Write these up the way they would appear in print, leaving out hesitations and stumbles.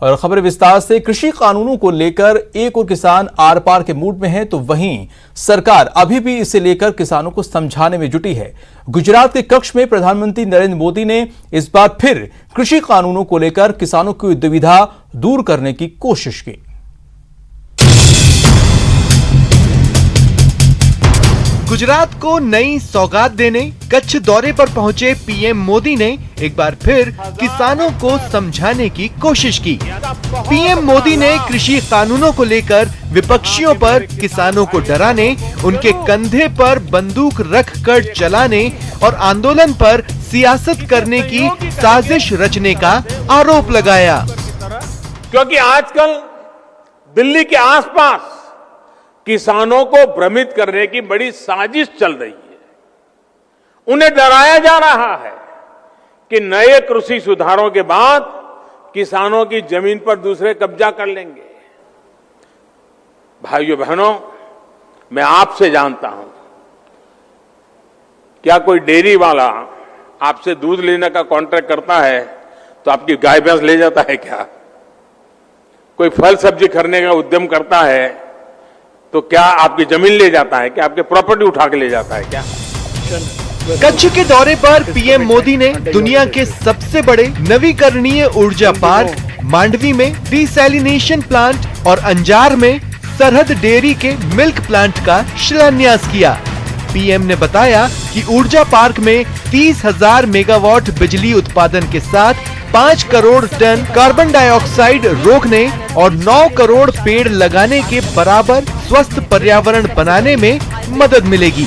और खबर विस्तार से। कृषि कानूनों को लेकर एक और किसान आर पार के मूड में है, तो वहीं सरकार अभी भी इसे लेकर किसानों को समझाने में जुटी है। गुजरात के कक्ष में प्रधानमंत्री नरेंद्र मोदी ने इस बार फिर कृषि कानूनों को लेकर किसानों की दुविधा दूर करने की कोशिश की। गुजरात को नई सौगात देने कच्छ दौरे पर पहुंचे पीएम मोदी ने एक बार फिर किसानों को समझाने की कोशिश की। पीएम मोदी ने कृषि कानूनों को लेकर विपक्षियों पर किसानों को डराने, उनके कंधे पर बंदूक रखकर चलाने और आंदोलन पर सियासत करने की साजिश रचने का आरोप लगाया। क्योंकि आजकल दिल्ली के आसपास किसानों को भ्रमित करने की बड़ी साजिश चल रही है। उन्हें डराया जा रहा है कि नए कृषि सुधारों के बाद किसानों की जमीन पर दूसरे कब्जा कर लेंगे। भाइयों बहनों, मैं आपसे जानता हूं, क्या कोई डेयरी वाला आपसे दूध लेने का कॉन्ट्रैक्ट करता है तो आपकी गाय भैंस ले जाता है क्या? कोई फल सब्जी खरीदने का उद्यम करता है तो क्या आपकी जमीन ले जाता है? क्या आपके प्रॉपर्टी उठा के ले जाता है क्या? कच्छ के दौरे पर पीएम मोदी ने दुनिया के सबसे बड़े नवीकरणीय ऊर्जा पार्क मांडवी में डिसैलिनेशन प्लांट और अंजार में सरहद डेयरी के मिल्क प्लांट का शिलान्यास किया। पीएम ने बताया कि ऊर्जा पार्क में 30,000 मेगावाट बिजली उत्पादन के साथ 5 करोड़ टन कार्बन डाइऑक्साइड रोकने और 9 करोड़ पेड़ लगाने के बराबर स्वस्थ पर्यावरण बनाने में मदद मिलेगी।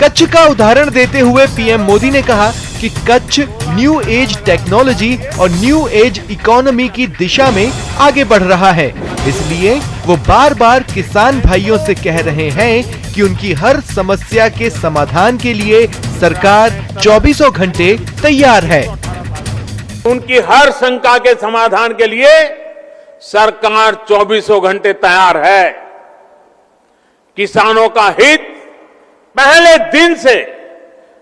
कच्छ का उदाहरण देते हुए पीएम मोदी ने कहा कि कच्छ न्यू एज टेक्नोलॉजी और न्यू एज इकोनॉमी की दिशा में आगे बढ़ रहा है। इसलिए वो बार बार किसान भाइयों से कह रहे हैं कि उनकी हर समस्या के समाधान के लिए सरकार 24 घंटे तैयार है। उनकी हर शंका के समाधान के लिए सरकार 24 घंटे तैयार है। किसानों का हित पहले दिन से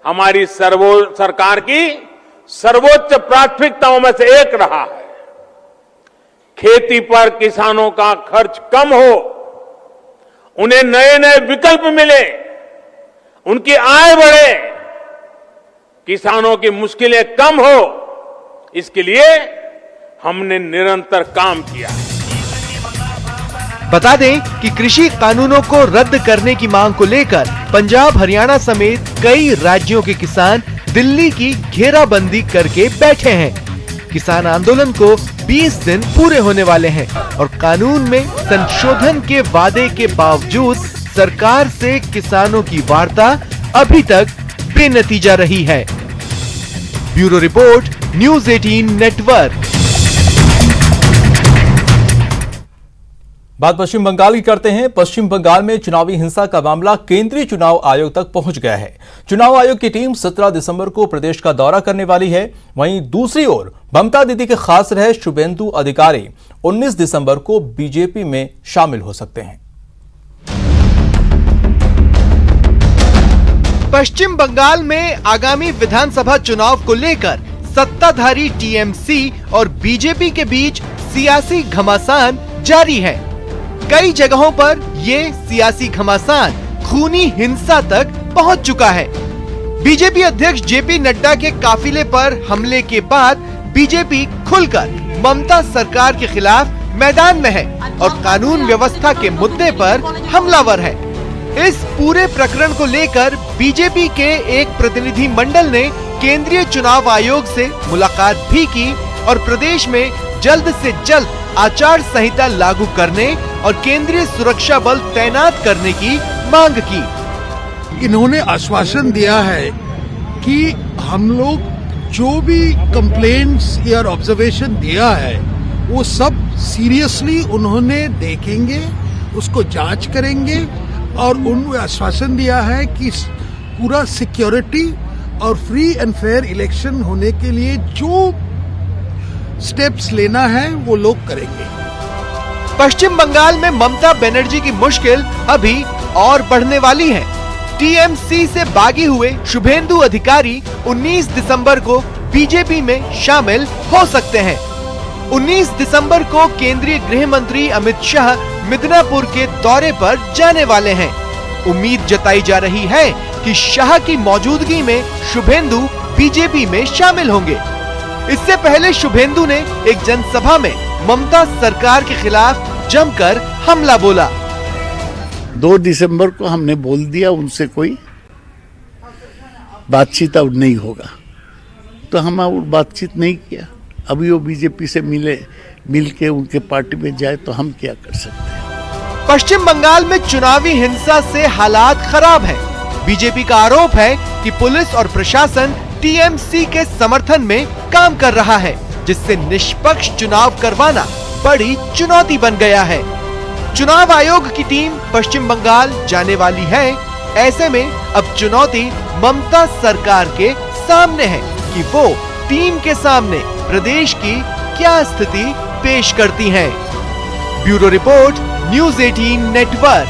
हमारी सरकार की सर्वोच्च प्राथमिकताओं में से एक रहा है। खेती पर किसानों का खर्च कम हो, उन्हें नए नए विकल्प मिले, उनकी आय बढ़े, किसानों की मुश्किलें कम हो, इसके लिए हमने निरंतर काम किया। बता दें कि कृषि कानूनों को रद्द करने की मांग को लेकर पंजाब, हरियाणा समेत कई राज्यों के किसान दिल्ली की घेराबंदी करके बैठे हैं। किसान आंदोलन को 20 दिन पूरे होने वाले हैं और कानून में संशोधन के वादे के बावजूद सरकार से किसानों की वार्ता अभी तक बेनतीजा रही है। Bureau report, news 18 network. बात पश्चिम बंगाल की करते हैं। पश्चिम बंगाल में चुनावी हिंसा का मामला केंद्रीय चुनाव आयोग तक पहुंच गया है। चुनाव आयोग की टीम 17 दिसंबर को प्रदेश का दौरा करने वाली है। वहीं दूसरी ओर ममता दीदी के खास रहे शुभेंदु अधिकारी 19 दिसंबर को बीजेपी में शामिल हो सकते हैं। पश्चिम बंगाल में आगामी विधानसभा चुनाव को लेकर सत्ताधारी टीएमसी और बीजेपी के बीच सियासी घमासान जारी है। कई जगहों पर ये सियासी घमासान खूनी हिंसा तक पहुंच चुका है। बीजेपी अध्यक्ष जेपी नड्डा के काफिले पर हमले के बाद बीजेपी खुलकर ममता सरकार के खिलाफ मैदान में है और कानून व्यवस्था के मुद्दे पर हमलावर है। इस पूरे प्रकरण को लेकर बीजेपी के एक प्रतिनिधि मंडल ने केंद्रीय चुनाव आयोग से मुलाकात भी की और प्रदेश में जल्द से जल्द आचार संहिता लागू करने और केंद्रीय सुरक्षा बल तैनात करने की मांग की। इन्होंने आश्वासन दिया है कि हम लोग जो भी कंप्लेंट्स या ऑब्जर्वेशन दिया है वो सब सीरियसली उन्होंने देखेंगे, उसको जांच करेंगे और उन्होंने आश्वासन दिया है कि पूरा सिक्योरिटी और फ्री एंड फेयर इलेक्शन होने के लिए जो स्टेप्स लेना है वो लोग करेंगे। पश्चिम बंगाल में ममता बनर्जी की मुश्किल अभी और बढ़ने वाली है। टीएमसी से बागी हुए शुभेंदु अधिकारी 19 दिसंबर को बीजेपी में शामिल हो सकते हैं। 19 दिसंबर को केंद्रीय गृह मंत्री अमित शाह मिदनापुर के दौरे पर जाने वाले हैं। उम्मीद जताई जा रही है कि शाह की मौजूदगी में शुभेंदु बीजेपी में शामिल होंगे। इससे पहले शुभेंदु ने एक जनसभा में ममता सरकार के खिलाफ जमकर हमला बोला। 2 दिसंबर को हमने बोल दिया उनसे कोई बातचीत अब नहीं होगा, तो हम और बातचीत नहीं किया। अभी वो बीजेपी से मिल के उनके पार्टी में जाए तो हम क्या कर सकते हैं। पश्चिम बंगाल में चुनावी हिंसा से हालात खराब हैं। बीजेपी का आरोप है कि पुलिस और प्रशासन टीएमसी के समर्थन में काम कर रहा है, जिससे निष्पक्ष चुनाव करवाना बड़ी चुनौती बन गया है। चुनाव आयोग की टीम पश्चिम बंगाल जाने वाली है। ऐसे में अब चुनौती ममता सरकार के सामने है कि वो टीम के सामने प्रदेश की क्या स्थिति पेश करती हैं। Bureau report, news 18 network.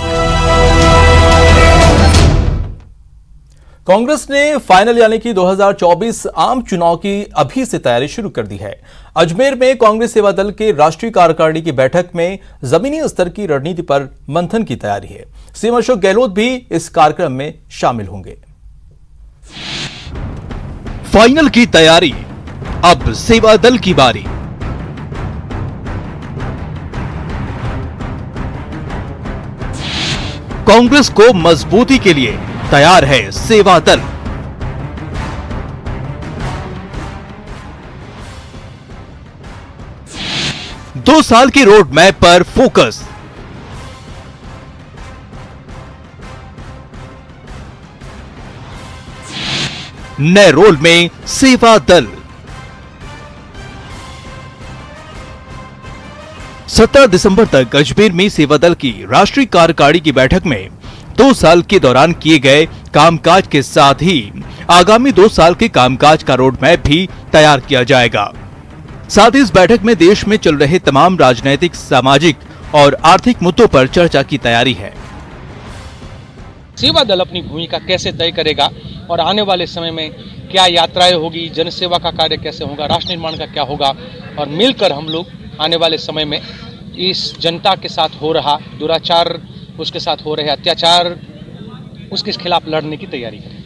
Congress ने फाइनल यानी कि 2024 आम चुनाव की अभी से तैयारी शुरू कर दी है। अजमेर में कांग्रेस सेवा दल के राष्ट्रीय कार्यकारिणी की बैठक में जमीनी स्तर की रणनीति पर मंथन की तैयारी है। सीएम अशोक गहलोत भी इस कार्यक्रम में शामिल होंगे। फाइनल की तैयारी, अब सेवा दल की बारी। कांग्रेस को मजबूती के लिए तैयार है सेवा दल। दो साल की रोड मैप पर फोकस। नए रोल में सेवा दल। 17 दिसंबर तक अजमेर में सेवा दल की राष्ट्रीय कार्यकारिणी की बैठक में 2 साल के दौरान किए गए कामकाज के साथ ही आगामी 2 साल के कामकाज का रोड मैप भी तैयार किया जाएगा। साथ ही इस बैठक में देश में चल रहे तमाम राजनीतिक, सामाजिक और आर्थिक मुद्दों पर चर्चा की तैयारी है। सेवा दल अपनी भूमिका कैसे तय करेगा और आने वाले समय में क्या यात्राएं होगी, जनसेवा का कार्य कैसे होगा, राष्ट्र निर्माण का क्या होगा, और मिलकर हम लोग आने वाले समय में इस जनता के साथ हो रहा दुराचार, उसके साथ हो रहे अत्याचार, उसके खिलाफ लड़ने की तैयारी करें।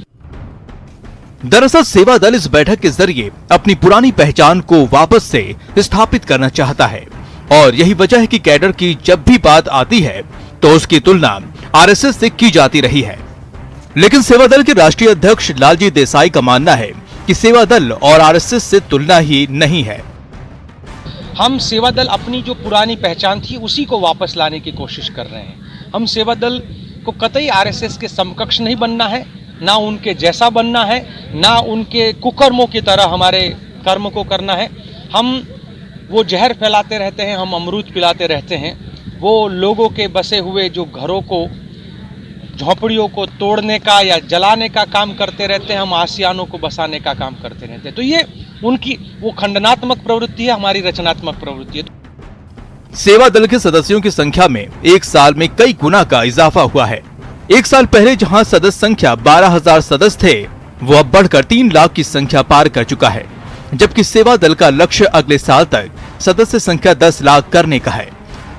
दरअसल सेवा दल इस बैठक के जरिए अपनी पुरानी पहचान को वापस से स्थापित करना चाहता है और यही वजह है कि कैडर की जब भी बात आती है तो उसकी तुलना आरएसएस से की जाती रही है। लेकिन सेवा दल के राष्ट्रीय अध्यक्ष लालजी देसाई का मानना है कि सेवा दल और आरएसएस से तुलना ही नहीं है। हम सेवा दल अपनी जो पुरानी पहचान थी उसी को वापस लाने की कोशिश कर रहे हैं। हम सेवा दल को कतई आरएसएस के समकक्ष नहीं बनना है, ना उनके जैसा बनना है, ना उनके कुकर्मों की तरह हमारे कर्म को करना है। हम वो जहर फैलाते रहते हैं, हम अमरूद पिलाते रहते हैं। वो लोगों के बसे हुए जो घरों को, झोपड़ियों को तोड़ने का या जलाने का काम करते रहते हैं, हम आसियानों को बसाने का काम करते रहते हैं। तो ये उनकी वो खंडनात्मक प्रवृत्ति है, हमारी रचनात्मक प्रवृत्ति है। सेवा दल के सदस्यों की संख्या में 1 साल में कई गुना का इजाफा हुआ है। 1 साल पहले जहां सदस्य संख्या 12,000 सदस्य थे, वो अब बढ़कर 3 लाख की संख्या पार कर चुका है, जबकि सेवा दल का लक्ष्य अगले साल तक सदस्य संख्या 10 लाख करने का है।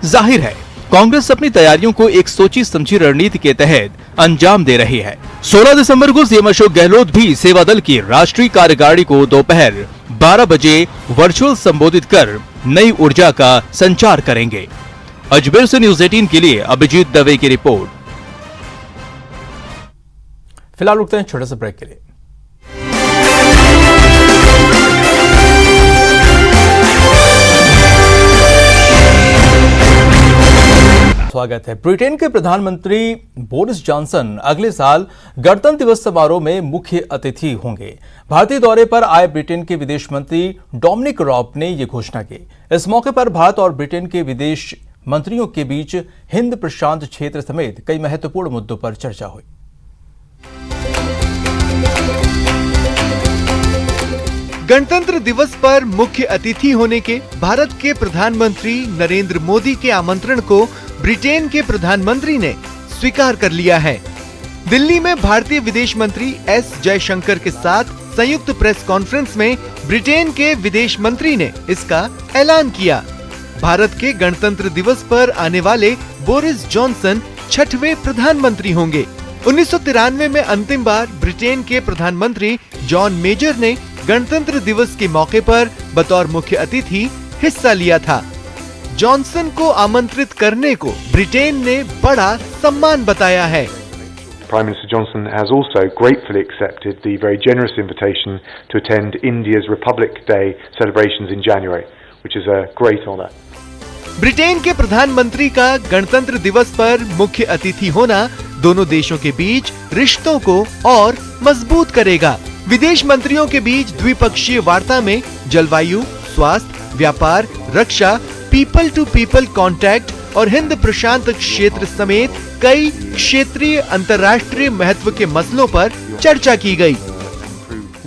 जाहिर है कांग्रेस अपनी तैयारियों को एक सोची समझी रणनीति के तहत अंजाम दे रही है। 16 दिसंबर को सीएम अशोक गहलोत भी सेवा दल की राष्ट्रीय कार्यकारिणी को दोपहर 12 बजे वर्चुअल संबोधित कर नई ऊर्जा का संचार करेंगे। अजमेर से न्यूज़ 18 के लिए अभिजीत दवे की रिपोर्ट। फिलहाल रुकते हैं छोटे से ब्रेक के लिए। स्वागत है। ब्रिटेन के प्रधानमंत्री बोरिस जॉनसन अगले साल गणतंत्र दिवस समारोह में मुख्य अतिथि होंगे। भारतीय दौरे पर आए ब्रिटेन के विदेश मंत्री डोमिनिक रॉब ने यह घोषणा की। इस मौके पर भारत और ब्रिटेन के विदेश मंत्रियों के बीच हिंद प्रशांत क्षेत्र समेत कई महत्वपूर्ण मुद्दों पर चर्चा हुई। गणतंत्र दिवस पर मुख्य अतिथि होने के भारत के प्रधानमंत्री नरेंद्र मोदी के आमंत्रण को ब्रिटेन के प्रधानमंत्री ने स्वीकार कर लिया है। दिल्ली में भारतीय विदेश मंत्री एस जयशंकर के साथ संयुक्त प्रेस कॉन्फ्रेंस में ब्रिटेन के विदेश मंत्री ने इसका ऐलान किया। भारत के गणतंत्र दिवस पर आने वाले बोरिस जॉनसन 6वें प्रधानमंत्री होंगे। 1993 में अंतिम बार ब्रिटेन के प्रधानमंत्री जॉन मेजर ने गणतंत्र दिवस के मौके पर बतौर मुख्य अतिथि हिस्सा लिया था। जॉनसन को आमंत्रित करने को ब्रिटेन ने बड़ा सम्मान बताया है। Prime Minister Johnson has also gratefully accepted the very generous invitation to attend India's Republic Day celebrations in January, which is a great honour. Britain के प्रधानमंत्री का गणतंत्र दिवस पर मुख्य अतिथि होना दोनों देशों के बीच रिश्तों को और मजबूत करेगा। विदेश मंत्रियों के बीच द्विपक्षीय वार्ता में जलवायु, स्वास्थ्य, व्यापार, रक्षा, पीपल टू पीपल कांटेक्ट और हिंद प्रशांत क्षेत्र समेत कई क्षेत्रीय अंतर्राष्ट्रीय महत्व के मसलों पर चर्चा की गई।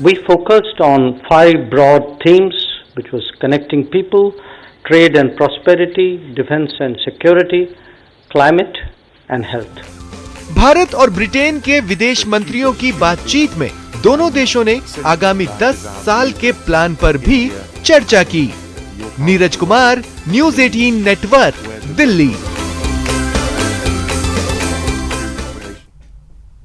We focused on 5 broad themes, which was connecting people, trade and prosperity, defense and security, climate and health. Bharat और ब्रिटेन के विदेश मंत्रियों की बातचीत में दोनों देशों ने आगामी 10 साल के प्लान पर भी चर्चा की। Neeraj Kumar, news 18 network, Delhi.